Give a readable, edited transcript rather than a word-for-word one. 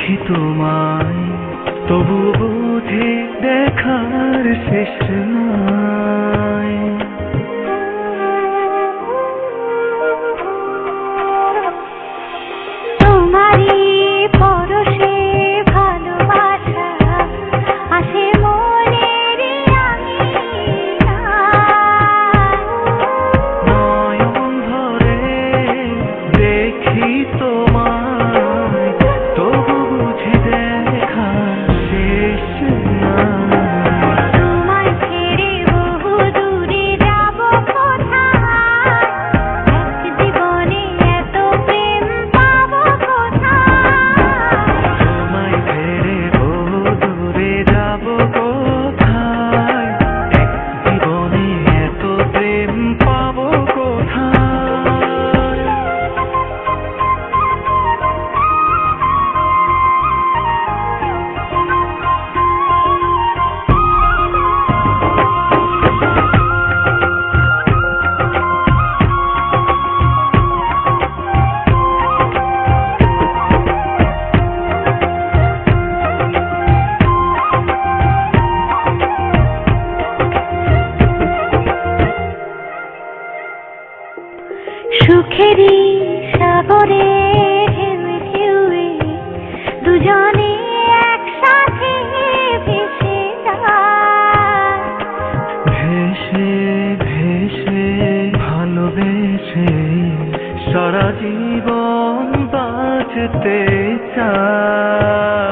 দেখি তোমায়, তবু বুঝি দেখার শেষ নাই। তোমারই পরশে ভালোবাসা আসে মনের নয়ন ধরে দেখি তোমায়, তবু বুঝি দেখার শেষ নাই। তোমায় ছেড়ে বহু দূরে যাব কোথায়, এক জীবনে এত প্রেম পাবো কোথায়। তোমায় ছেড়ে বহু দূরে যাব কোথায়, এক জীবনে এত প্রেম পাবো কোথায়। সুখেরই সাগরে ঢেউয়ে ঢেউয়ে দুজনে একসাথে ভেসে যায়। ভেসে ভেসে ভালোবেসে সারা জীবন বাঁচতে চাই।